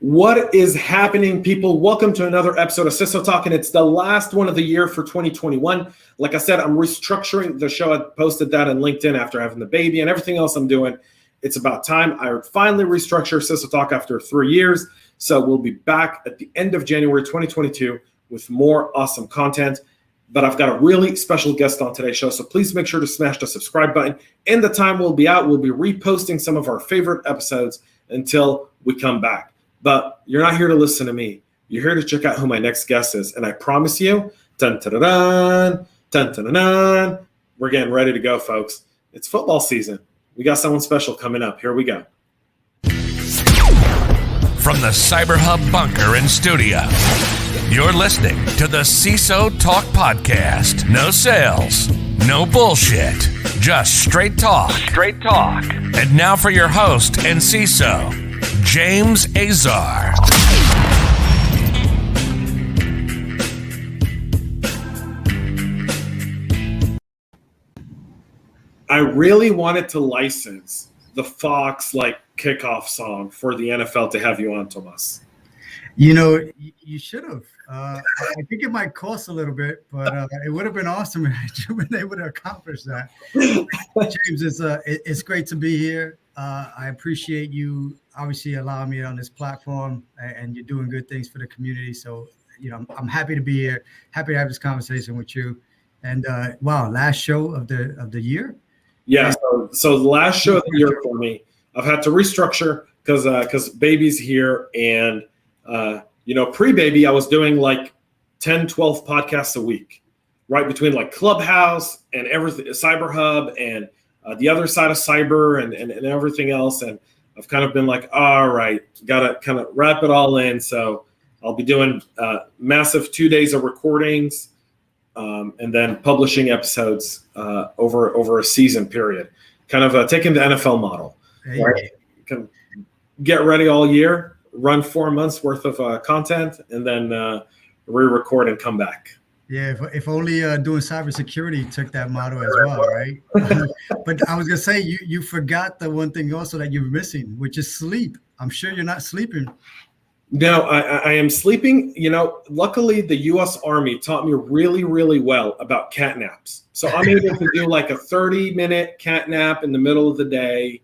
What is happening, people? Welcome to another episode of CISO Talk, and it's the last one of the year for 2021. Like I said, I'm restructuring the show. I posted that on LinkedIn after having the baby and everything else I'm doing. It's about time I finally restructure CISO Talk after 3 years. So we'll be back at the end of January 2022 with more awesome content. But I've got a really special guest on today's show, so please make sure to smash the subscribe button. In the time we'll be out, we'll be reposting some of our favorite episodes until we come back. But you're not here to listen to me. You're here to check out who my next guest is. And I promise you, dun-dun-dun-dun, dun-dun-dun-dun, we're getting ready to go, folks. It's football season. We got someone special coming up. Here we go. From the CyberHub bunker and studio, you're listening to the CISO Talk podcast. No sales, no bullshit, just straight talk. Straight talk. And now for your host and CISO, James Azar. I really wanted to license the Fox kickoff song for the NFL to have you on, Tomas. You know, you should have. I think it might cost a little bit, but it would have been awesome if you been able to accomplish that. James, it's great to be here. I appreciate you obviously allowing me on this platform, and you're doing good things for the community. So, you know, I'm happy to be here. Happy to have this conversation with you. And wow, last show of the year. Yeah. So the last show of the year for me, I've had to restructure because baby's here, and pre-baby, I was doing 10, 12 podcasts a week, right between Clubhouse and everything, CyberHub and the other side of cyber and everything else. And I've kind of been all right, got to kind of wrap it all in. So I'll be doing massive 2 days of recordings and then publishing episodes over a season period, kind of taking the NFL model. Hey. Right? Can get ready all year, run 4 months worth of content, and then re-record and come back. Yeah, if only doing cybersecurity took that motto as well, right? But I was gonna say you forgot the one thing also that you're missing, which is sleep. I'm sure you're not sleeping. No, I am sleeping. You know, luckily the U.S. Army taught me really, really well about cat naps. So I'm able to do a 30-minute cat nap in the middle of the day,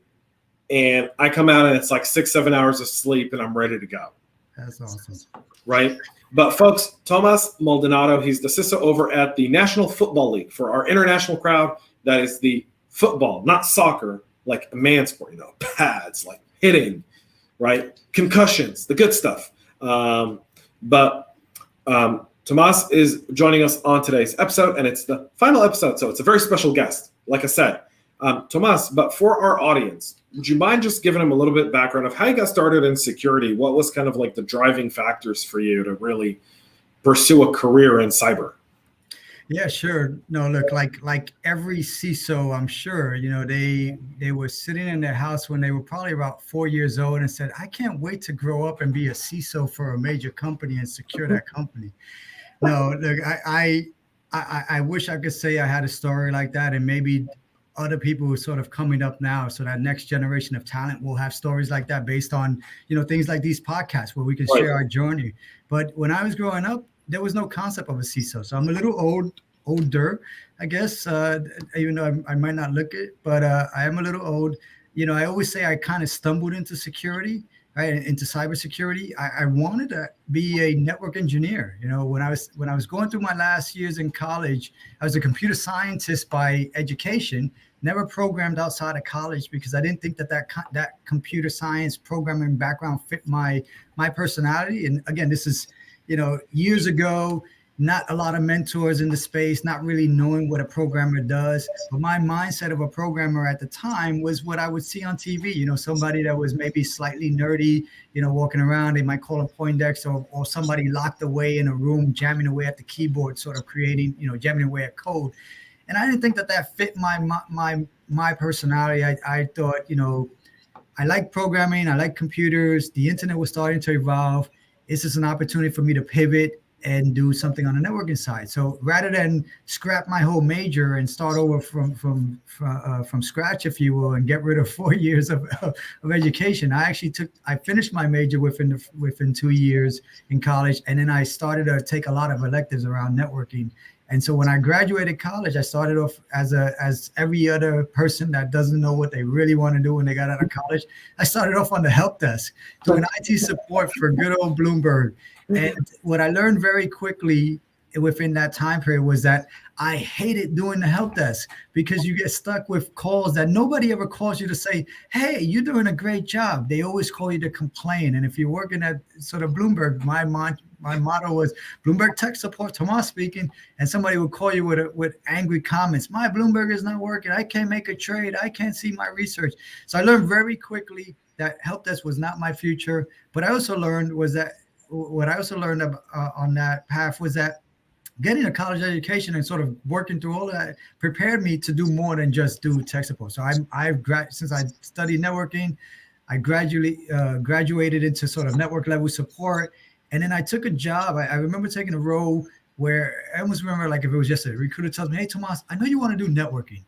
and I come out and it's 6-7 hours of sleep, and I'm ready to go. That's awesome. Right? But folks, Tomas Maldonado, he's the CISO over at the National Football League. For our international crowd, that is the football, not soccer, like a man sport, pads, hitting, right? Concussions, the good stuff. But Tomas is joining us on today's episode, and it's the final episode, so it's a very special guest, like I said. Tomas, but for our audience, would you mind just giving them a little bit of background of how you got started in security? What was kind of the driving factors for you to really pursue a career in cyber? Yeah, sure. No, look, like every CISO, I'm sure, they were sitting in their house when they were probably about 4 years old and said, I can't wait to grow up and be a CISO for a major company and secure that company. No, look, I wish I could say I had a story like that, and maybe other people who are sort of coming up now, so that next generation of talent will have stories like that based on, things like these podcasts where we can share our journey. But when I was growing up, there was no concept of a CISO. So I'm a little older, I guess, even though I might not look it, but I am a little old. I always say I kind of stumbled into security, right? Into cybersecurity. I wanted to be a network engineer. When I was going through my last years in college, I was a computer scientist by education, never programmed outside of college because I didn't think that computer science programming background fit my personality. And again, this is, years ago, not a lot of mentors in the space, not really knowing what a programmer does. But my mindset of a programmer at the time was what I would see on TV, somebody that was maybe slightly nerdy, walking around, they might call a Poindexter, or somebody locked away in a room, jamming away at the keyboard, sort of creating, jamming away at code. And I didn't think that fit my personality. I thought, I like programming, I like computers, the internet was starting to evolve. This is an opportunity for me to pivot and do something on the networking side. So rather than scrap my whole major and start over from scratch, if you will, and get rid of 4 years of education, I finished my major within 2 years in college, and then I started to take a lot of electives around networking. And so when I graduated college, I started off as every other person that doesn't know what they really want to do when they got out of college. I started off on the help desk doing IT support for good old Bloomberg. And what I learned very quickly within that time period was that I hated doing the help desk, because you get stuck with calls that nobody ever calls you to say, hey, you're doing a great job. They always call you to complain. And if you're working at sort of Bloomberg, my motto was Bloomberg tech support, Tomas speaking, and somebody would call you with angry comments. My Bloomberg is not working. I can't make a trade. I can't see my research. So I learned very quickly that help desk was not my future. But I also learned on that path was that getting a college education and sort of working through all that prepared me to do more than just do tech support. So since I studied networking, I graduated into sort of network level support. And then I took a job. I remember taking a role where I almost remember like if it was yesterday, a recruiter tells me, hey, Tomas, I know you want to do networking.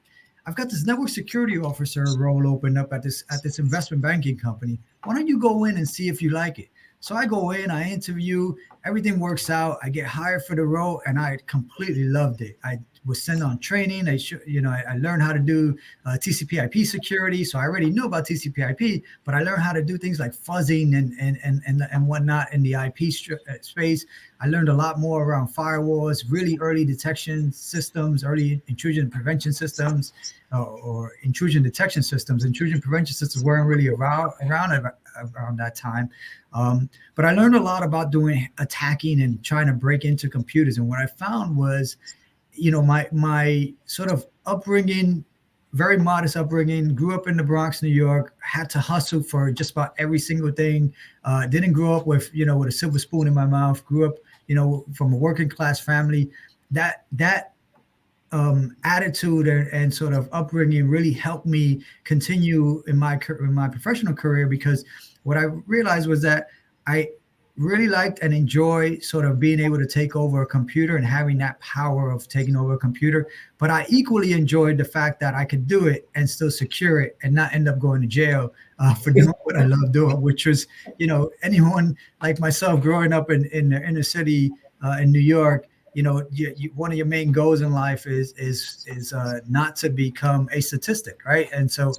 I've got this network security officer role opened up at this investment banking company. Why don't you go in and see if you like it? So I go in, I interview, everything works out. I get hired for the role, and I completely loved it. I was sent on training. I learned how to do TCP/IP security. So I already knew about TCP/IP, but I learned how to do things like fuzzing and whatnot in the IP space. I learned a lot more around firewalls, really early detection systems, early intrusion prevention systems, or intrusion detection systems. Intrusion prevention systems weren't really around that time. But I learned a lot about doing attacking and trying to break into computers. And what I found was, my sort of upbringing, very modest upbringing, grew up in the Bronx, New York, had to hustle for just about every single thing. Didn't grow up with a silver spoon in my mouth. Grew up, from a working class family. That attitude and sort of upbringing really helped me continue in my professional career, because what I realized was that I really liked and enjoy sort of being able to take over a computer and having that power of taking over a computer. But I equally enjoyed the fact that I could do it and still secure it and not end up going to jail for doing what I love doing, which was, anyone like myself growing up in the inner city in New York, one of your main goals in life is not to become a statistic, right? And so,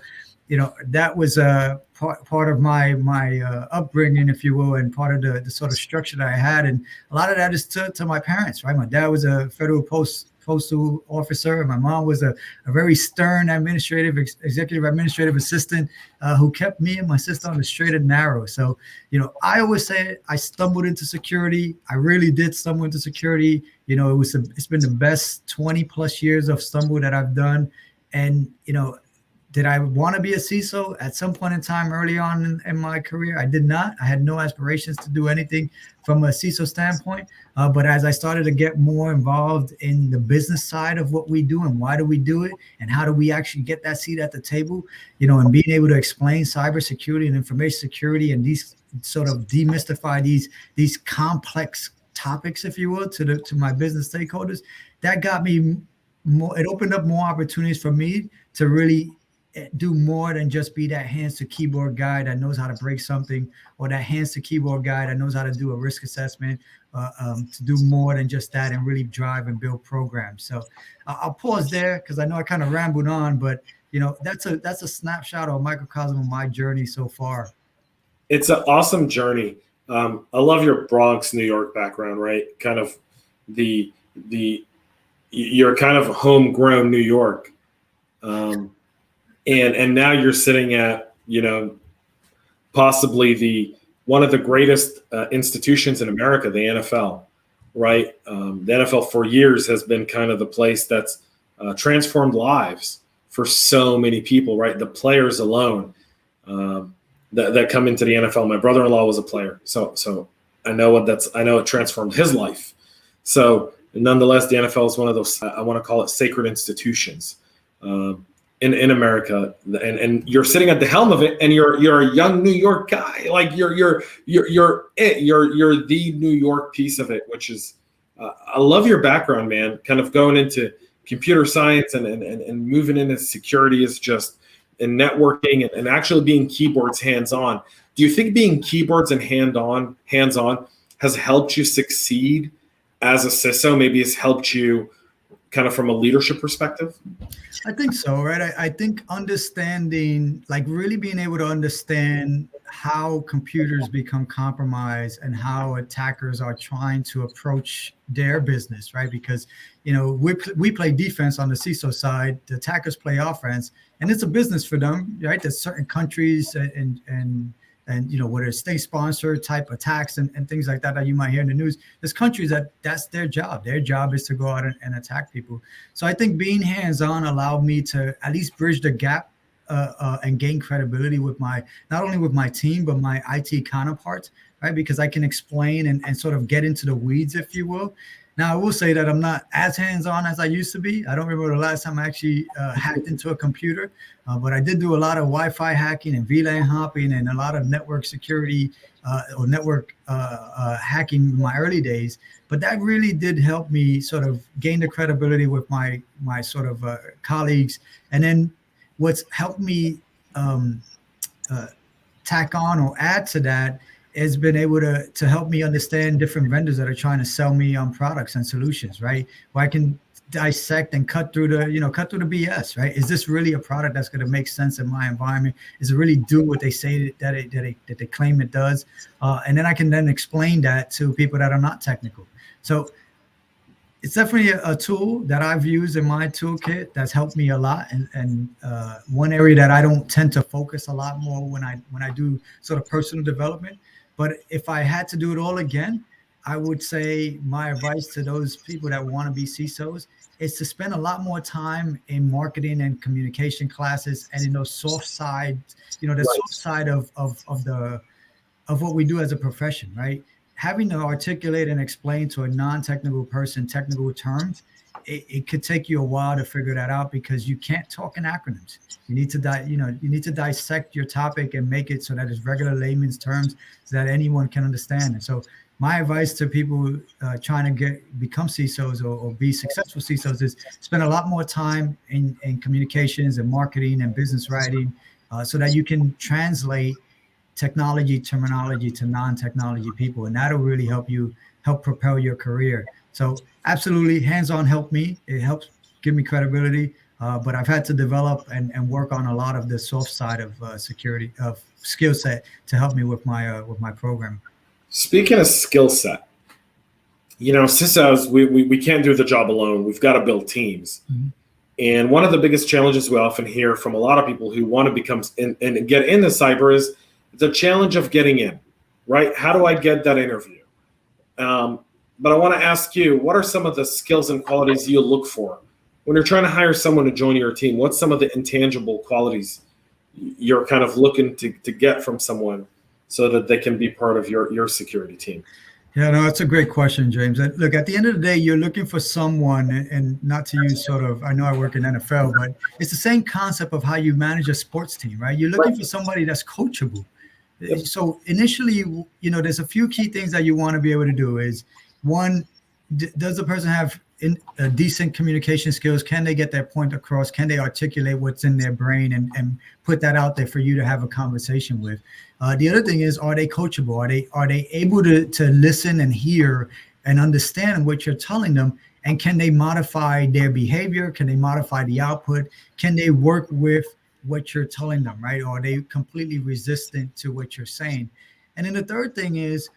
that was part of my upbringing, if you will, and part of the sort of structure that I had. And a lot of that is to my parents, right? My dad was a federal postal officer, and my mom was a very stern executive administrative assistant who kept me and my sister on the straight and narrow. So, I always say I stumbled into security. I really did stumble into security. It's been the best 20 plus years of stumble that I've done. And, did I want to be a CISO at some point in time early on in my career? I did not. I had no aspirations to do anything from a CISO standpoint. But as I started to get more involved in the business side of what we do and why do we do it and how do we actually get that seat at the table, and being able to explain cybersecurity and information security and these sort of demystify these complex topics, if you will, to my business stakeholders, that got me more. It opened up more opportunities for me to really do more than just be that hands to keyboard guy that knows how to break something, or that hands to keyboard guy that knows how to do a risk assessment, to do more than just that and really drive and build programs. So I'll pause there because I know I kind of rambled on, but that's a snapshot or a microcosm of my journey so far. It's an awesome journey. I love your Bronx, New York background, right? Kind of you're kind of homegrown New York. And now you're sitting at, possibly one of the greatest institutions in America, the NFL, right? The NFL for years has been kind of the place that's transformed lives for so many people, right? The players alone that come into the NFL. My brother-in-law was a player, so I know it transformed his life. So nonetheless, the NFL is one of those, I want to call it sacred institutions. In America, and you're sitting at the helm of it, and you're a young New York guy, like you're the New York piece of it, which is I love your background, man. Kind of going into computer science and moving into security is just in networking and actually being keyboards hands-on. Do you think being keyboards and hands-on has helped you succeed as a CISO? Maybe it's helped you kind of from a leadership perspective? I think so, right? I think understanding, like really being able to understand how computers become compromised and how attackers are trying to approach their business, right? Because, we play defense on the CISO side, the attackers play offense, and it's a business for them, right? There's certain countries and whether it's state-sponsored type attacks and things like that you might hear in the news, there's countries that's their job. Their job is to go out and attack people. So I think being hands-on allowed me to at least bridge the gap and gain credibility with not only with my team, but my IT counterparts, right? Because I can explain and sort of get into the weeds, if you will. Now, I will say that I'm not as hands-on as I used to be. I don't remember the last time I actually hacked into a computer, but I did do a lot of Wi-Fi hacking and VLAN hopping and a lot of network security or network hacking in my early days. But that really did help me sort of gain the credibility with my sort of colleagues. And then what's helped me tack on or add to that has been able to help me understand different vendors that are trying to sell me on products and solutions, right? Where I can dissect and cut through the BS, right? Is this really a product that's going to make sense in my environment? Is it really do what they say that they claim it does? And then I can then explain that to people that are not technical. So it's definitely a tool that I've used in my toolkit that's helped me a lot. And one area that I don't tend to focus a lot more when I do sort of personal development. But if I had to do it all again, I would say my advice to those people that want to be CISOs is to spend a lot more time in marketing and communication classes and in those soft sides, soft side of what we do as a profession, right? Having to articulate and explain to a non-technical person technical terms, it could take you a while to figure that out because you can't talk in acronyms. You need to dissect your topic and make it so that it's regular layman's terms so that anyone can understand it. So my advice to people trying to become CISOs or be successful CISOs is spend a lot more time in communications and marketing and business writing so that you can translate technology terminology to non-technology people, and that'll really help propel your career. So absolutely, hands-on helped me. It helps give me credibility, but I've had to develop and work on a lot of the soft side of security of skill set to help me with my program. Speaking of skill set, CISOs, we can't do the job alone. We've got to build teams. Mm-hmm. And one of the biggest challenges we often hear from a lot of people who want to become and get into cyber is the challenge of getting in, right? How do I get that interview? But I want to ask you, what are some of the skills and qualities you look for when you're trying to hire someone to join your team? What's some of the intangible qualities you're kind of looking to get from someone so that they can be part of your security team? Yeah, no, that's a great question, James. Look, at the end of the day, you're looking for someone, and not to use I know I work in NFL, but it's the same concept of how you manage a sports team, right? You're looking for somebody that's coachable. Yep. So initially, there's a few key things that you want to be able to do is, one, does the person have decent communication skills? Can they get their point across? Can they articulate what's in their brain and put that out there for you to have a conversation with? The other thing is, are they coachable? Are they able to listen and hear and understand what you're telling them? And can they modify their behavior? Can they modify the output? Can they work with what you're telling them, right? Or are they completely resistant to what you're saying? And then the third thing is,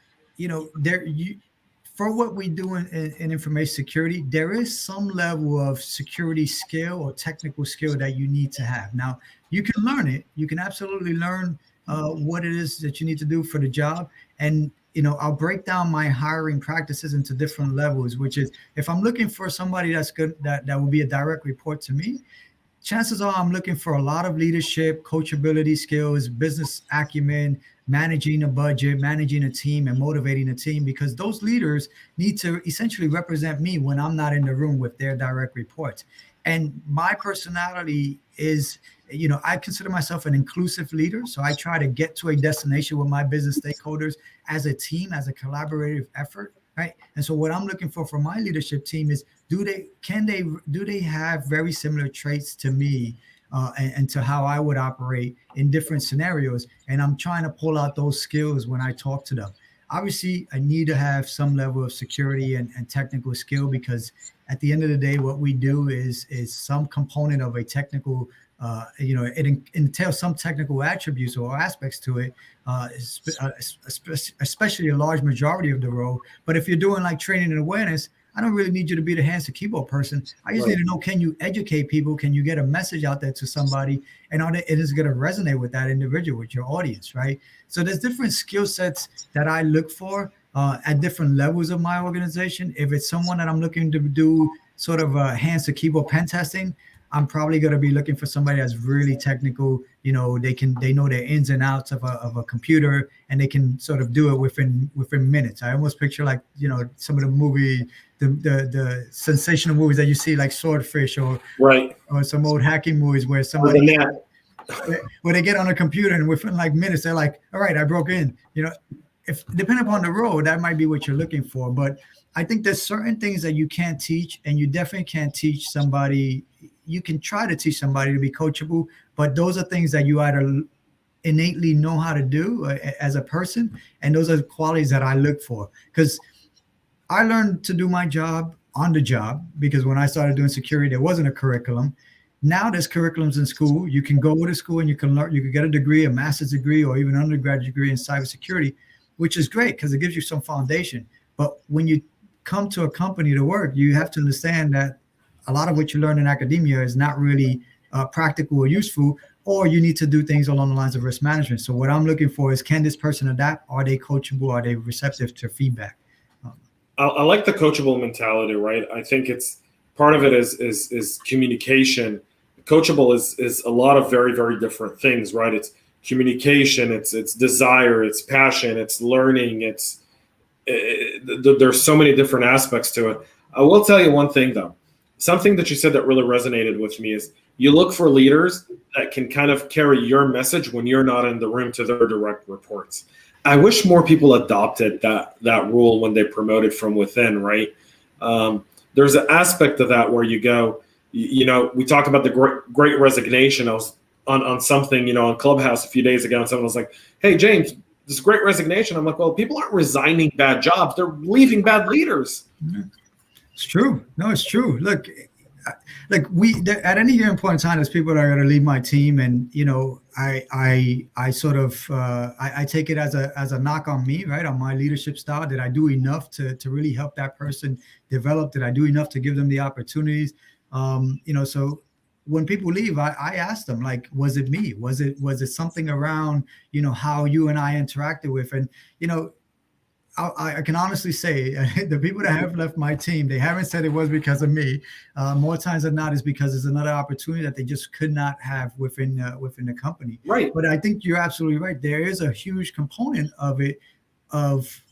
for what we do in information security, there is some level of security skill or technical skill that you need to have. Now, you can learn it. You can absolutely learn what it is that you need to do for the job. And, I'll break down my hiring practices into different levels, which is if I'm looking for somebody that's good, that will be a direct report to me, chances are I'm looking for a lot of leadership, coachability skills, business acumen, managing a budget, managing a team, and motivating a team, because those leaders need to essentially represent me when I'm not in the room with their direct reports. And my personality is, I consider myself an inclusive leader. So I try to get to a destination with my business stakeholders as a team, as a collaborative effort. right? And so what I'm looking for my leadership team is, do they have very similar traits to me, and to how I would operate in different scenarios? And I'm trying to pull out those skills when I talk to them. Obviously, I need to have some level of security and technical skill, because at the end of the day, what we do is some component of a technical, it entails some technical attributes or aspects to it, especially a large majority of the role. But if you're doing like training and awareness, I don't really need you to be the hands to keyboard person. I just need to know, can you educate people? Can you get a message out there to somebody? And it is going to resonate with that individual, with your audience, right? So there's different skill sets that I look for at different levels of my organization. If it's someone that I'm looking to do sort of hands to keyboard pen testing, I'm probably going to be looking for somebody that's really technical. They know their ins and outs of a computer, and they can sort of do it within minutes. I almost picture like, some of the sensational movies that you see, like Swordfish or some old hacking movies where somebody where they get on a computer and within like minutes they're like, all right, I broke in. If depending upon the role, that might be what you're looking for. But I think there's certain things that you can't teach, and you definitely can't teach somebody. You can try to teach somebody to be coachable, but those are things that you either innately know how to do as a person, and those are the qualities that I look for. Because I learned to do my job on the job, because when I started doing security, there wasn't a curriculum. Now there's curriculums in school. You can go to school and you can learn. You can get a degree, a master's degree, or even an undergraduate degree in cybersecurity, which is great because it gives you some foundation. But when you come to a company to work, you have to understand that a lot of what you learn in academia is not really practical or useful, or you need to do things along the lines of risk management. So what I'm looking for is, can this person adapt? Are they coachable? Are they receptive to feedback? I like the coachable mentality, right? I think it's part of it is communication. Coachable is a lot of very, very different things, right? It's communication, it's desire, it's passion, it's learning, there's so many different aspects to it. I will tell you one thing though. Something that you said that really resonated with me is, you look for leaders that can kind of carry your message when you're not in the room to their direct reports. I wish more people adopted that rule when they promoted from within, right? There's an aspect of that where you go, we talk about the great resignation. I was on something, on Clubhouse a few days ago, and someone was like, hey, James, this great resignation. I'm like, well, people aren't resigning bad jobs. They're leaving bad leaders. Mm-hmm. It's true. No, it's true. Look, at any given point in time, there's people that are going to leave my team, and I sort of I take it as a knock on me, right? On my leadership style. Did I do enough to really help that person develop? Did I do enough to give them the opportunities? So when people leave, I ask them, like, was it me? Was it something around how you and I interacted with? And I can honestly say the people that have left my team, they haven't said it was because of me. More times than not, is because it's another opportunity that they just could not have within the company. Right. But I think you're absolutely right. There is a huge component of it, of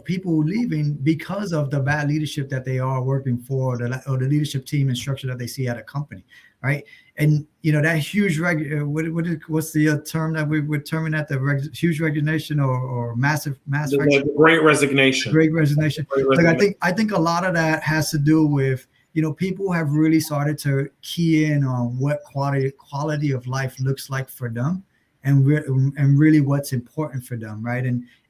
people leaving because of the bad leadership that they are working for, or the leadership team and structure that they see at a company, right? And that huge what's the term that we would term that, the huge resignation or mass great resignation. Great resignation. Like I think a lot of that has to do with people have really started to key in on what quality of life looks like for them, and really what's important for them, right?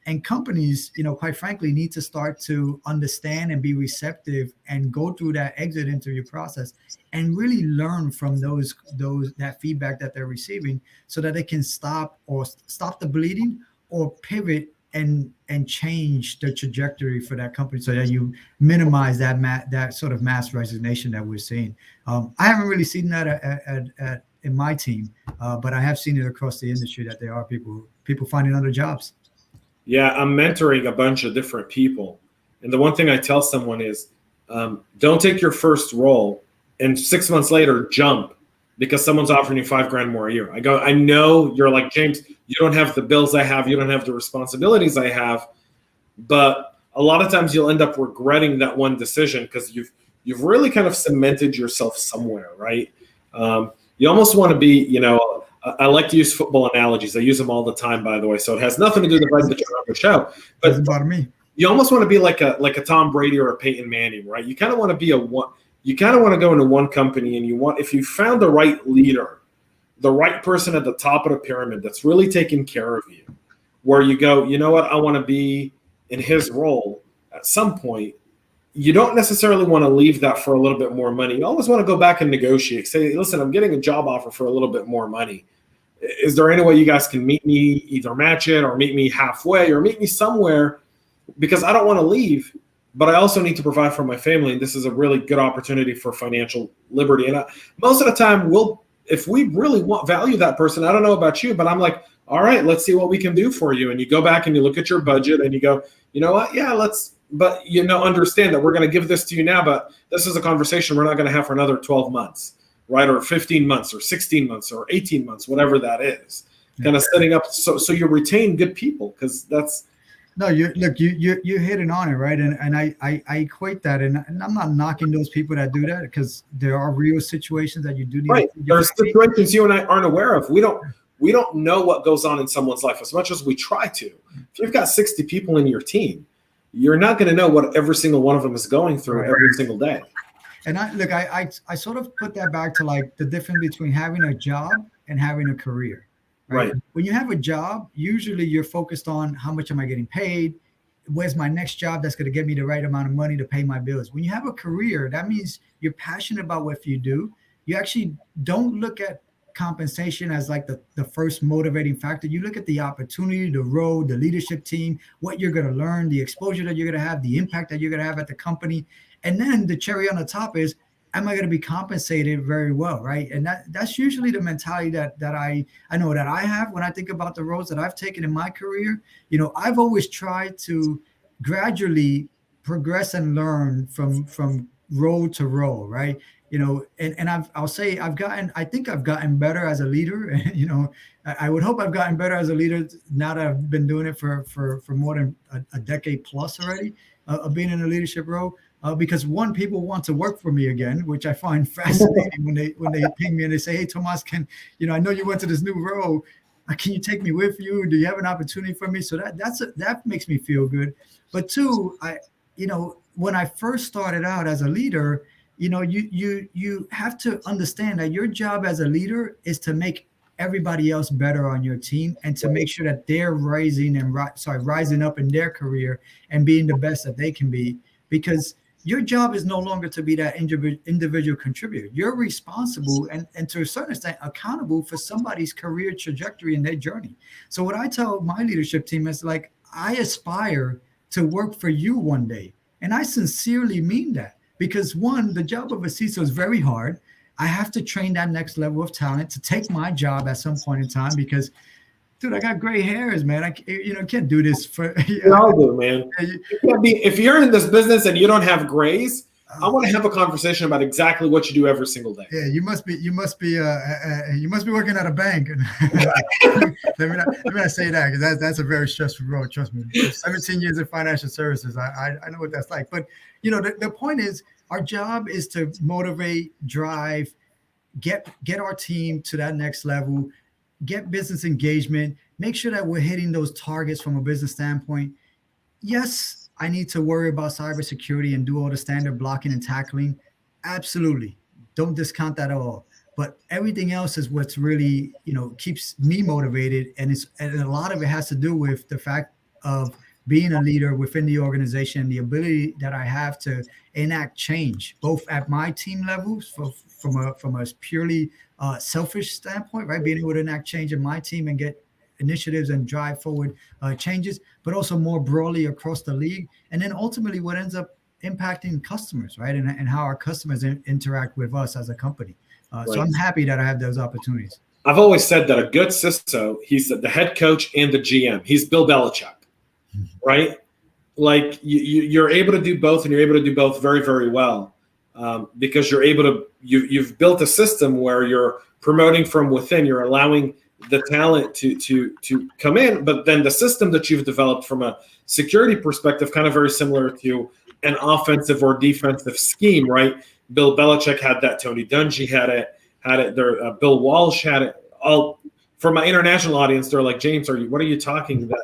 And companies, quite frankly, need to start to understand and be receptive and go through that exit interview process and really learn from that feedback that they're receiving, so that they can stop the bleeding or pivot and change the trajectory for that company, so that you minimize that sort of mass resignation that we're seeing. I haven't really seen that in my team, but I have seen it across the industry, that there are people finding other jobs. Yeah, I'm mentoring a bunch of different people. And the one thing I tell someone is, don't take your first role and 6 months later jump because someone's offering you $5,000 more a year. I go, I know you're like, James, you don't have the bills I have, you don't have the responsibilities I have, but a lot of times you'll end up regretting that one decision because you've really kind of cemented yourself somewhere, right? You almost want to be, I like to use football analogies. I use them all the time, by the way. So it has nothing to do with the show. But doesn't bother me. you almost want to be like a Tom Brady or a Peyton Manning, right? You kind of want to be you kind of want to go into one company, and if you found the right leader, the right person at the top of the pyramid that's really taking care of you, where you go, you know what, I want to be in his role at some point. You don't necessarily want to leave that for a little bit more money. You always want to go back and negotiate. Say, listen, I'm getting a job offer for a little bit more money. Is there any way you guys can meet me, either match it or meet me halfway or meet me somewhere? Because I don't want to leave, but I also need to provide for my family. And this is a really good opportunity for financial liberty. And most of the time, if we really value that person, I don't know about you, but I'm like, all right, let's see what we can do for you. And you go back and you look at your budget and you go, you know what? Yeah, but understand that we're going to give this to you now, but this is a conversation we're not going to have for another 12 months, right? Or 15 months or 16 months or 18 months, whatever that is. Kind of setting up so you retain good people, because that's. No, you're hitting on it, right? And I equate that, and I'm not knocking those people that do that, because there are real situations that you do need. Right. There's situations you and I aren't aware of. We don't know what goes on in someone's life as much as we try to. If you've got 60 people in your team, you're not going to know what every single one of them is going through every single day. And I sort of put that back to like the difference between having a job and having a career. Right. When you have a job, usually you're focused on how much am I getting paid? Where's my next job that's going to get me the right amount of money to pay my bills? When you have a career, that means you're passionate about what you do. You actually don't look at compensation as like the first motivating factor. You look at the opportunity, the role, the leadership team, what you're going to learn, the exposure that you're going to have, the impact that you're going to have at the company. And then the cherry on the top is, am I going to be compensated very well, right? And that's usually the mentality that I know that I have when I think about the roles that I've taken in my career. I've always tried to gradually progress and learn from role to role, right? And I think I've gotten better as a leader. I would hope I've gotten better as a leader now that I've been doing it for more than a decade plus already of being in a leadership role. Because people want to work for me again, which I find fascinating when they ping me and they say, "Hey, Tomas, I know you went to this new role. Can you take me with you? Do you have an opportunity for me?" So that makes me feel good. But two, when I first started out as a leader, you have to understand that your job as a leader is to make everybody else better on your team and to make sure that they're rising up in their career and being the best that they can be, because your job is no longer to be that individual contributor. You're responsible and to a certain extent accountable for somebody's career trajectory and their journey. So what I tell my leadership team is like, I aspire to work for you one day. And I sincerely mean that, because one, the job of a CISO is very hard. I have to train that next level of talent to take my job at some point in time, because dude, I got gray hairs, man. I can't do this for. We all do, man. If you're in this business and you don't have grays, I want to have a conversation about exactly what you do every single day. Yeah, you must be working at a bank. let me not say that, because that's a very stressful role. Trust me. 17 years in financial services, I know what that's like. But the point is, our job is to motivate, drive, get our team to that next level. Get business engagement, make sure that we're hitting those targets from a business standpoint. Yes, I need to worry about cybersecurity and do all the standard blocking and tackling. Absolutely. Don't discount that at all. But everything else is what's really, keeps me motivated. And a lot of it has to do with the fact of being a leader within the organization, the ability that I have to enact change, both at my team levels from a purely selfish standpoint, right? Being able to enact change in my team and get initiatives and drive forward changes, but also more broadly across the league. And then ultimately what ends up impacting customers, right? And how our customers interact with us as a company. Right. So I'm happy that I have those opportunities. I've always said that a good CISO, he's the head coach and the GM. He's Bill Belichick, right? Like you're able to do both, and you're able to do both very, very well. Because you've built a system where you're promoting from within, you're allowing the talent to come in, but then the system that you've developed from a security perspective, kind of very similar to an offensive or defensive scheme, right? Bill Belichick had that, Tony Dungy had it there, Bill Walsh had it. for my international audience, they're like, James, what are you talking about?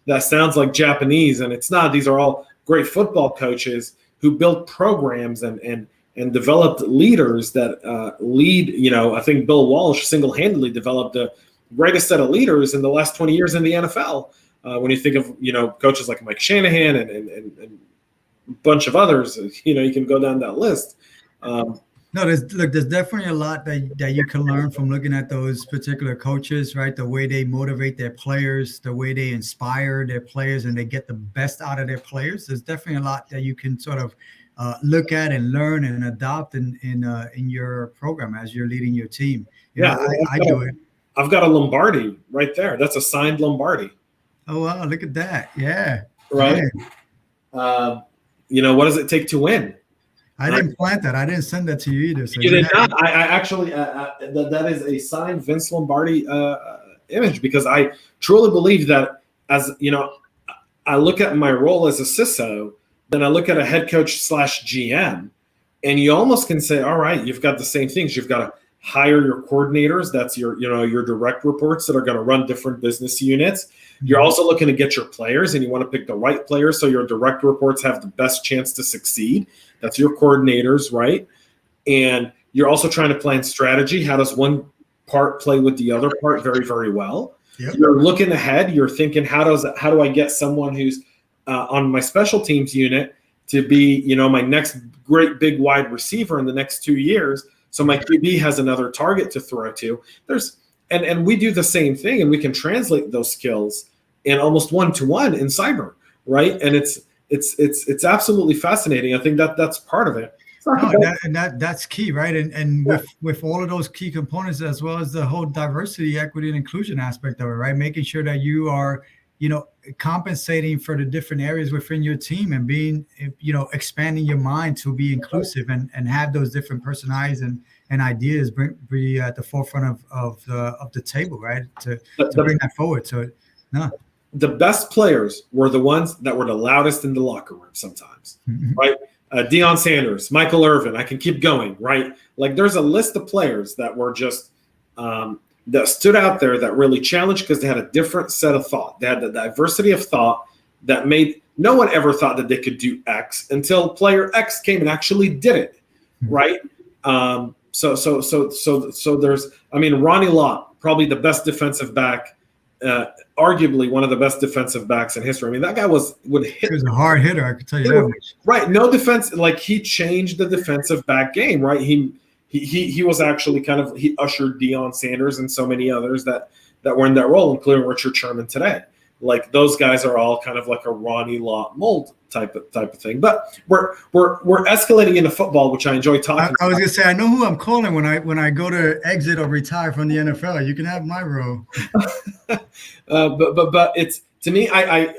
That sounds like Japanese, and it's not. These are all great football coaches who built programs and developed leaders that lead. I think Bill Walsh single-handedly developed the greatest set of leaders in the last 20 years in the NFL. When you think of coaches like Mike Shanahan and a bunch of others, you can go down that list. No, there's definitely a lot that you can learn from looking at those particular coaches, right? The way they motivate their players, the way they inspire their players, and they get the best out of their players. There's definitely a lot that you can sort of look at and learn and adopt in your program as you're leading your team. I do it. I've got a Lombardi right there. That's a signed Lombardi. Oh wow! Look at that. Yeah. Right. What does it take to win? I didn't plant that. I didn't send that to you either. So you did not. I actually that is a signed Vince Lombardi image, because I truly believe that, as I look at my role as a CISO, then I look at a head coach / GM, and you almost can say, all right, you've got the same things. You've got to hire your coordinators. That's your direct reports that are going to run different business units. You're also looking to get your players, and you want to pick the right players so your direct reports have the best chance to succeed. That's your coordinators, right? And you're also trying to plan strategy. How does one part play with the other part very, very well? Yep. You're looking ahead. You're thinking, how do I get someone who's on my special teams unit to be, my next great big wide receiver in the next 2 years, so my QB has another target to throw to. And we do the same thing, and we can translate those skills in almost one-to-one in cyber, right? And it's absolutely fascinating. I think that's part of it. That's key, right? And with all of those key components, as well as the whole diversity, equity, and inclusion aspect of it, right? Making sure that you are, compensating for the different areas within your team, and being, expanding your mind to be inclusive and have those different personalities and ideas be at the forefront of the table, right? To bring that forward. So, no. The best players were the ones that were the loudest in the locker room sometimes, right? Deion Sanders, Michael Irvin, I can keep going, right? Like, there's a list of players that were just that stood out there that really challenged, because they had a different set of thought. They had the diversity of thought that made no one ever thought that they could do X until player X came and actually did it, right? So there's, Ronnie Lott, probably the best defensive back, arguably one of the best defensive backs in history. That guy would hit. He was a hard hitter, I could tell you that much. Right, no defense. Like, he changed the defensive back game, right? He was actually he ushered Deion Sanders and so many others that were in that role, including Richard Sherman today. Like, those guys are all kind of like a Ronnie Lott mold type of thing. But we're escalating into football, which I enjoy talking. I was gonna say, I know who I'm calling when I go to exit or retire from the NFL. You can have my role. But it's, to me, I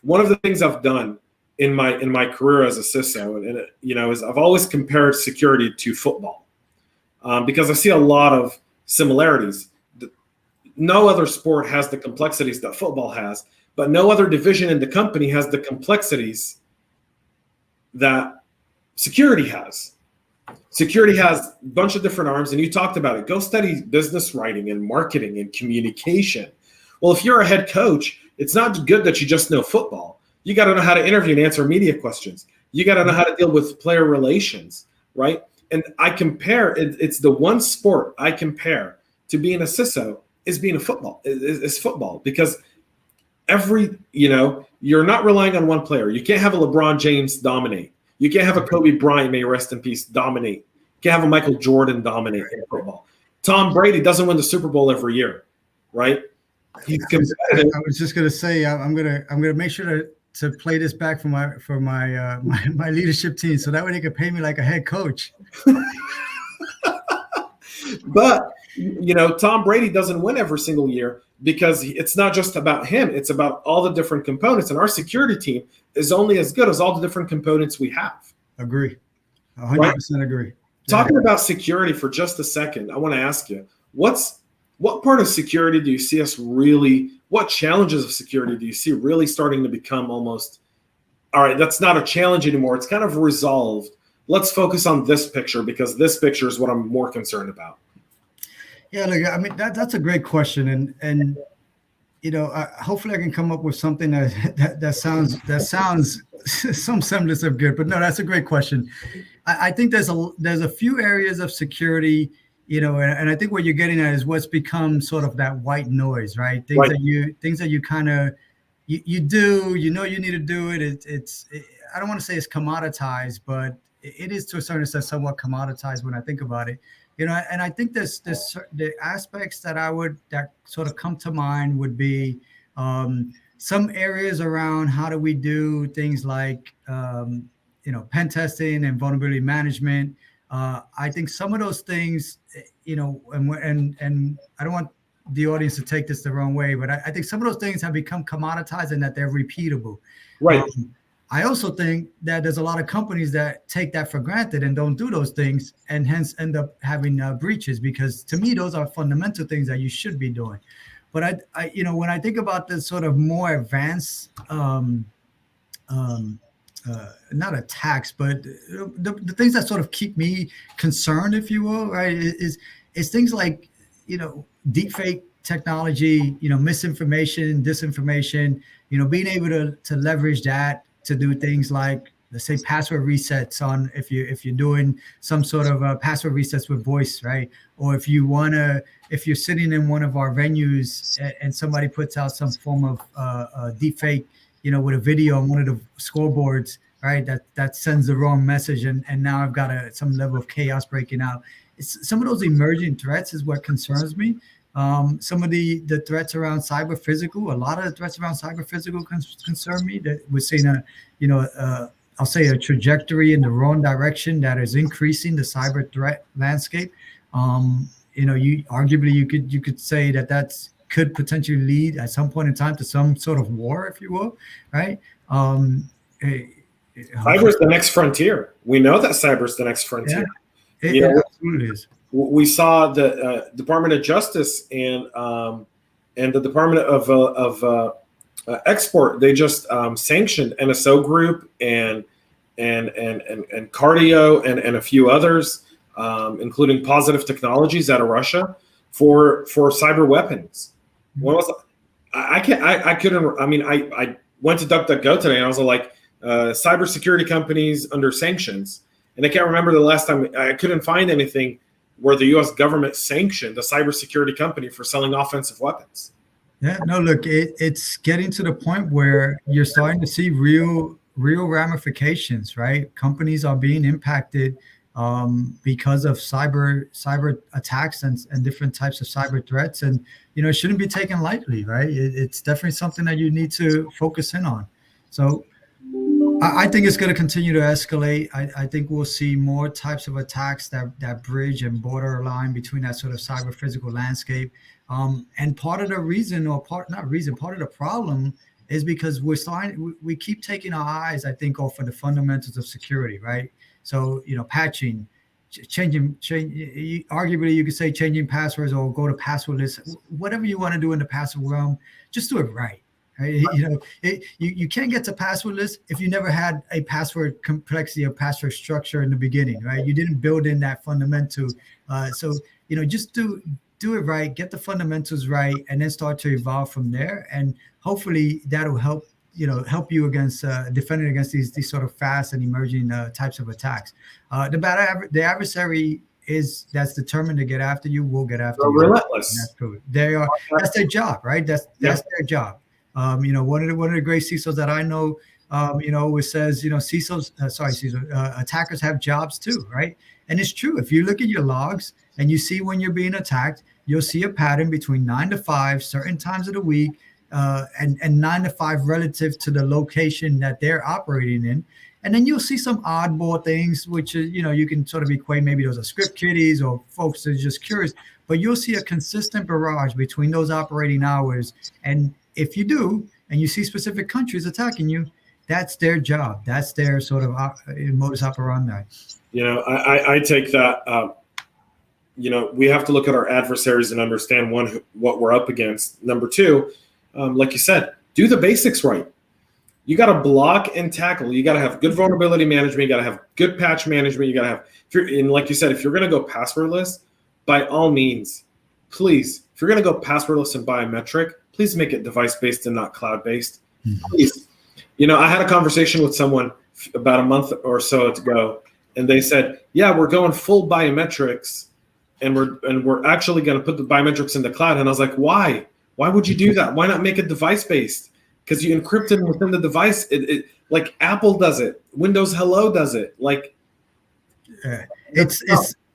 one of the things I've done in my career as a CISO, and is I've always compared security to football, because I see a lot of similarities. No other sport has the complexities that football has, but no other division in the company has the complexities that security has. Security has a bunch of different arms, and you talked about it. Go study business writing and marketing and communication. Well, if you're a head coach, it's not good that you just know football. You got to know how to interview and answer media questions. You got to know how to deal with player relations, right? And I compare, it's the one sport I compare to being a CISO is being is football, because you're not relying on one player. You can't have a LeBron James dominate. You can't have a Kobe Bryant, may rest in peace, dominate. You can't have a Michael Jordan dominate in football. Tom Brady doesn't win the Super Bowl every year, right? He's competitive. I was just gonna say, I'm gonna make sure to play this back for my leadership team, so that way they can pay me like a head coach. But Tom Brady doesn't win every single year, because it's not just about him. It's about all the different components. And our security team is only as good as all the different components we have. Agree. 100% agree. Talking about security for just a second, I want to ask you, what part of security do you see what challenges of security do you see really starting to become almost, all right, that's not a challenge anymore. It's kind of resolved. Let's focus on this picture, because this picture is what I'm more concerned about. Yeah, look, I mean that's a great question, and hopefully I can come up with something that sounds some semblance of good. But no, that's a great question. I think there's a few areas of security, and I think what you're getting at is what's become sort of that white noise, right? Things that you kind of you do, you need to do it. I don't want to say it's commoditized, but it is to a certain extent somewhat commoditized when I think about it. And I think there's the aspects that sort of come to mind would be some areas around how do we do things like pen testing and vulnerability management. I think some of those things, and I don't want the audience to take this the wrong way, but I think some of those things have become commoditized and that they're repeatable. Right. I also think that there's a lot of companies that take that for granted and don't do those things, and hence end up having breaches, because to me, those are fundamental things that you should be doing. But I when I think about the sort of more advanced, not attacks, but the things that sort of keep me concerned, if you will, right, is things like, deepfake technology, misinformation, disinformation, being able to leverage that to do things like, let's say, password resets on if you're doing some sort of password resets with voice, right? Or if you're sitting in one of our venues and somebody puts out some form of deep fake, with a video on one of the scoreboards, right? That sends the wrong message, and now I've got some level of chaos breaking out. Some of those emerging threats is what concerns me. Some of the threats around cyber physical, a lot of the threats around cyber physical concern me. That we're seeing I'll say a trajectory in the wrong direction that is increasing the cyber threat landscape. Arguably you could say that could potentially lead at some point in time to some sort of war, if you will, right? Cyber is the next frontier. We know that cyber is the next frontier. Yeah, it absolutely is. We saw the Department of Justice and the Department of Export. They just sanctioned NSO Group and Cardio and a few others, including Positive Technologies out of Russia for cyber weapons. When was I couldn't. I mean, I went to DuckDuckGo today and I was like, cybersecurity companies under sanctions, and I can't remember the last time. I couldn't find anything where the U.S. government sanctioned a cybersecurity company for selling offensive weapons. Yeah, no, look, it's getting to the point where you're starting to see real ramifications, right? Companies are being impacted because of cyber attacks and different types of cyber threats, and it shouldn't be taken lightly, right? It's definitely something that you need to focus in on. So I think it's going to continue to escalate. I think we'll see more types of attacks that bridge and borderline between that sort of cyber physical landscape. And part of the reason, part of the problem is because we keep taking our eyes, I think, off of the fundamentals of security, right? So, patching, arguably you could say changing passwords or go to password lists, whatever you want to do in the password realm, just do it right. Right? You can't get to password list if you never had a password complexity or password structure in the beginning, right? You didn't build in that fundamental. So just do it right, get the fundamentals right, and then start to evolve from there. And hopefully that'll help you against defending against these sort of fast and emerging types of attacks. The adversary that's determined to get after you will get after you. Relentless. That's their job, right? That's their job. One of the great CISOs that I know, it says, attackers have jobs too, right? And it's true. If you look at your logs and you see when you're being attacked, you'll see a pattern between 9 to 5, certain times of the week, and 9 to 5 relative to the location that they're operating in. And then you'll see some oddball things, which is, you can sort of equate, maybe those are script kiddies or folks that are just curious, but you'll see a consistent barrage between those operating hours. And if you do, and you see specific countries attacking you, that's their job. That's their sort of modus operandi. I take that. We have to look at our adversaries and understand what we're up against. Number two, like you said, do the basics right. You got to block and tackle. You got to have good vulnerability management. You got to have good patch management. You got to have, like you said, if you're going to go passwordless, by all means, please, if you're going to go passwordless and biometric, please make it device-based and not cloud-based. Please. I had a conversation with someone about a month or so ago, and they said, yeah, we're going full biometrics, and we're actually going to put the biometrics in the cloud. And I was like, why? Why would you do that? Why not make it device-based? Because you encrypt it within the device. It like Apple does it. Windows Hello does it. Like, it's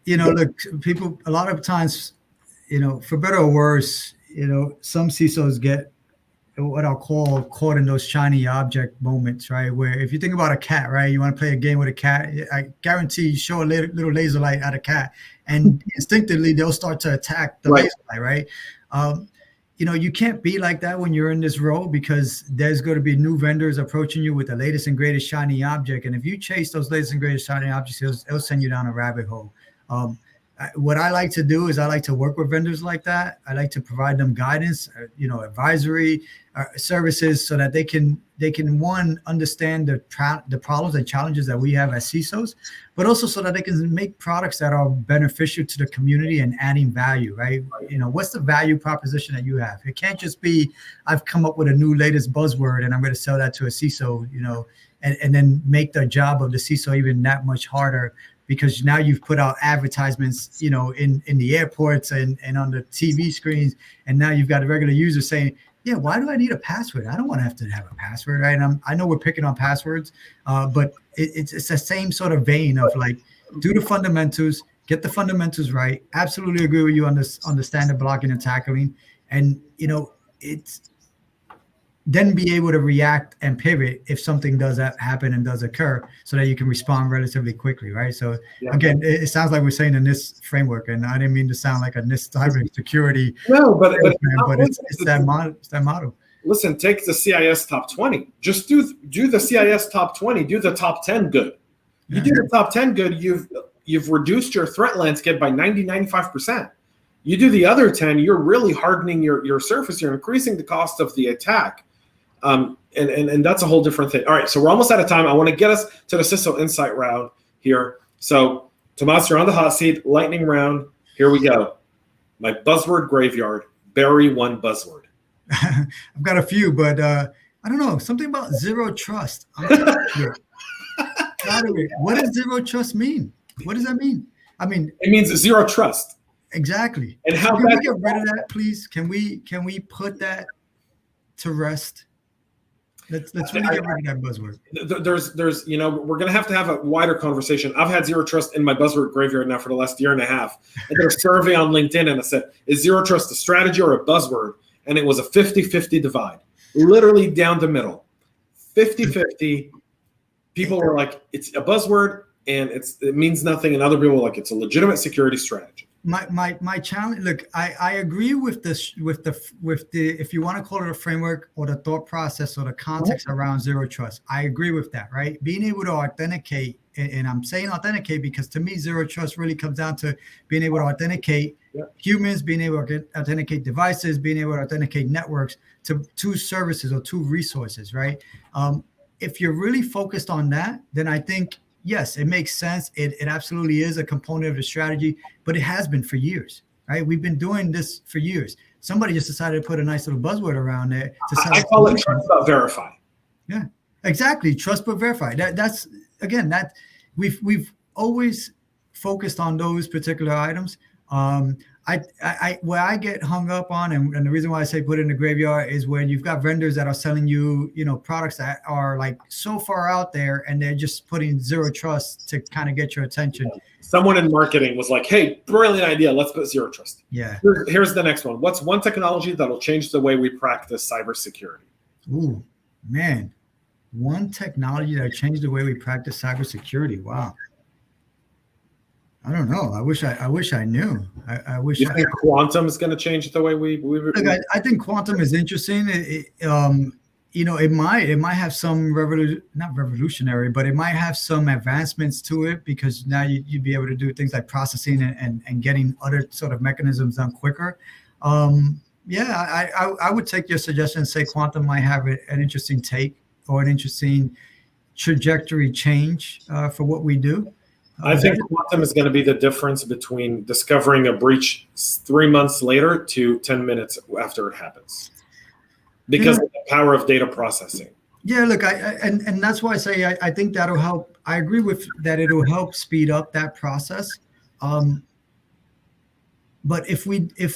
look, people a lot of times, for better or worse, some CISOs get what I'll call caught in those shiny object moments, right? Where if you think about a cat, right, you want to play a game with a cat, I guarantee you show a little laser light at a cat, and instinctively they'll start to attack the laser light, right? You can't be like that when you're in this role, because there's going to be new vendors approaching you with the latest and greatest shiny object. And if you chase those latest and greatest shiny objects, it'll send you down a rabbit hole. What I like to do is I like to work with vendors like that. I like to provide them guidance, advisory services, so that they can one, understand the problems and challenges that we have as CISOs, but also so that they can make products that are beneficial to the community and adding value, right? What's the value proposition that you have? It can't just be, I've come up with a new latest buzzword and I'm going to sell that to a CISO, and then make the job of the CISO even that much harder, because now you've put out advertisements, in the airports and on the TV screens. And now you've got a regular user saying, yeah, why do I need a password? I don't want to have a password, right? And I know we're picking on passwords, but it's the same sort of vein of like, do the fundamentals, get the fundamentals right. Absolutely agree with you on this, on the standard blocking and tackling. And, it's then be able to react and pivot if something does happen and does occur, so that you can respond relatively quickly, right? So again, it sounds like we're saying in this framework, and I didn't mean to sound like a cybersecurity. No, but it's that model. It's that model. Listen, take the CIS top 20. Just do the CIS top 20. Do the top 10 good. You do the top 10 good, you've reduced your threat landscape by 95%. You do the other 10, you're really hardening your surface. You're increasing the cost of the attack. And that's a whole different thing. All right, so we're almost out of time. I want to get us to the CISO Insight round here. So, Tomas, you're on the hot seat. Lightning round. Here we go. My buzzword graveyard. Bury one buzzword. I've got a few, but I don't know. Something about zero trust. What does zero trust mean? What does that mean? I mean, it means zero trust. Exactly. And how can we get rid of that, please? Can we put that to rest? Let's really get rid of that buzzword. There's we're gonna have to have a wider conversation. I've had zero trust in my buzzword graveyard now for the last year and a half. I did a survey on LinkedIn and I said, is zero trust a strategy or a buzzword? And it was a 50-50 divide, literally down the middle. 50-50. People were like, it's a buzzword and it means nothing, and other people were like, it's a legitimate security strategy. My challenge. Look, I agree with this, with the if you want to call it a framework or the thought process or the context around zero trust. I agree with that, right? Being able to authenticate, and I'm saying authenticate because to me zero trust really comes down to being able to authenticate humans, being able to authenticate devices, being able to authenticate networks to two services or two resources, right? If you're really focused on that, then I think, yes, it makes sense. It absolutely is a component of the strategy, but it has been for years, right? We've been doing this for years. Somebody just decided to put a nice little buzzword around there. I call it trust but verify. Yeah, exactly. Trust but verify. That's again, that we've always focused on those particular items. Where I get hung up on, and the reason why I say put it in the graveyard is when you've got vendors that are selling you, products that are like so far out there, and they're just putting zero trust to kind of get your attention. Someone in marketing was like, hey, brilliant idea. Let's put zero trust. Yeah. Here's the next one. What's one technology that'll change the way we practice cybersecurity? Ooh, man. One technology that changed the way we practice cybersecurity. Wow. I don't know. I wish I knew. I wish. You think quantum is going to change the way we look, I think quantum is interesting. It might have some not revolutionary, but it might have some advancements to it, because now you'd be able to do things like processing and getting other sort of mechanisms done quicker. I would take your suggestion and say quantum might have an interesting take or an interesting trajectory change for what we do. I think quantum is going to be the difference between discovering a breach 3 months later to 10 minutes after it happens, because of the power of data processing. Yeah, look, and that's why I say I think that'll help. I agree with that. It'll help speed up that process. But if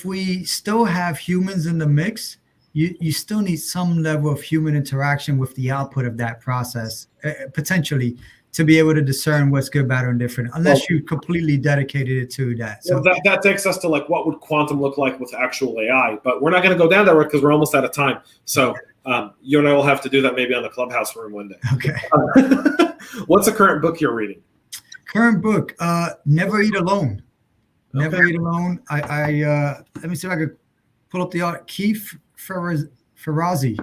we still have humans in the mix, you still need some level of human interaction with the output of that process, potentially, to be able to discern what's good, bad, or indifferent, unless you completely dedicated it to that. So that takes us to like, what would quantum look like with actual AI? But we're not going to go down that road because we're almost out of time. So you and I will have to do that maybe on the Clubhouse room one day. Okay. What's the current book you're reading? Current book, Never Eat Alone. Never Eat Alone. I let me see if I could pull up the art. Keith Ferrazzi,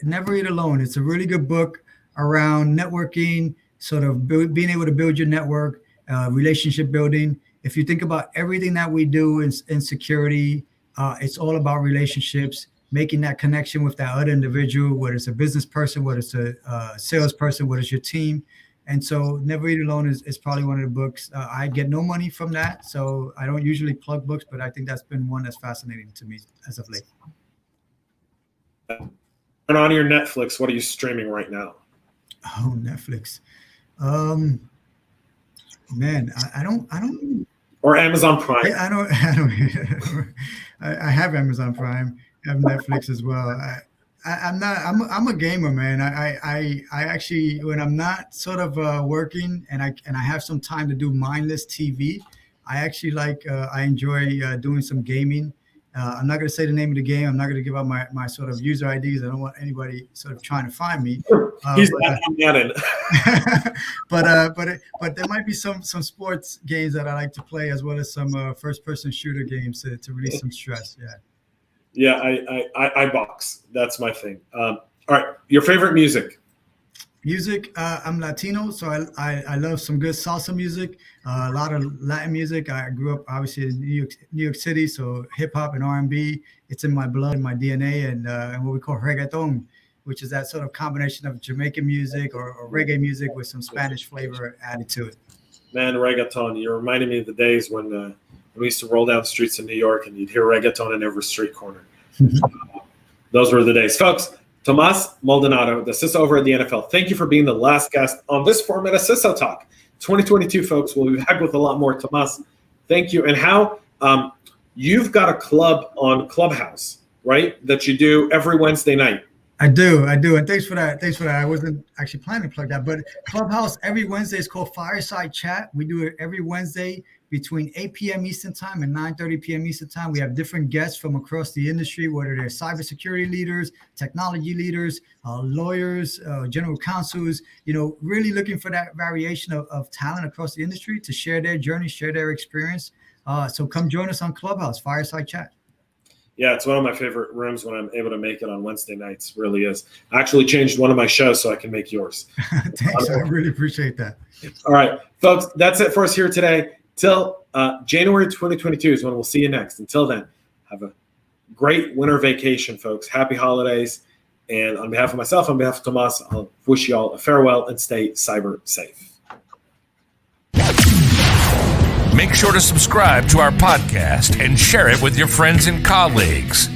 Never Eat Alone. It's a really good book around networking, sort of being able to build your network, relationship building. If you think about everything that we do in security, it's all about relationships, making that connection with that other individual, whether it's a business person, whether it's a salesperson, whether it's your team. And so Never Eat Alone is probably one of the books. I get no money from that, so I don't usually plug books, but I think that's been one that's fascinating to me as of late. And on your Netflix, what are you streaming right now? Oh, Netflix. Man, I don't. Or Amazon Prime. I don't. I have Amazon Prime. I have Netflix as well. I'm a gamer, man. I actually, when I'm not sort of working and I have some time to do mindless TV, I actually I enjoy doing some gaming. I'm not going to say the name of the game. I'm not going to give out my sort of user IDs. I don't want anybody sort of trying to find me. He's not it. But there might be some sports games that I like to play, as well as some first-person shooter games to release some stress. Yeah. Yeah, I box. That's my thing. All right, your favorite music? Music, I'm Latino, so I love some good salsa music, a lot of Latin music. I grew up obviously in New York City, so hip hop and R&B, it's in my blood, in my DNA, and what we call reggaeton, which is that sort of combination of Jamaican music or reggae music with some Spanish flavor added to it. Man, reggaeton, you reminded me of the days when we used to roll down the streets in New York and you'd hear reggaeton in every street corner. Those were the days. Folks, Tomas Maldonado, the CISO over at the NFL, thank you for being the last guest on this format of CISO Talk. 2022, folks, we'll be back with a lot more. Tomas, thank you. And how you've got a club on Clubhouse, right, that you do every Wednesday night. I do. And thanks for that. I wasn't actually planning to plug that, but Clubhouse every Wednesday is called Fireside Chat. We do it every Wednesday between 8 p.m. Eastern time and 9:30 p.m. Eastern time. We have different guests from across the industry, whether they're cybersecurity leaders, technology leaders, lawyers, general counsels, really looking for that variation of talent across the industry to share their journey, share their experience. So come join us on Clubhouse, Fireside Chat. Yeah, it's one of my favorite rooms when I'm able to make it on Wednesday nights. Really is. I actually changed one of my shows so I can make yours. Thanks. I really appreciate that. All right, folks, that's it for us here today. Till January 2022 is when we'll see you next. Until then, have a great winter vacation, folks. Happy holidays. And on behalf of myself, on behalf of Tomas, I'll wish you all a farewell and stay cyber safe. Make sure to subscribe to our podcast and share it with your friends and colleagues.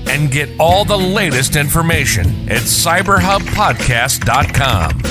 And get all the latest information at cyberhubpodcast.com.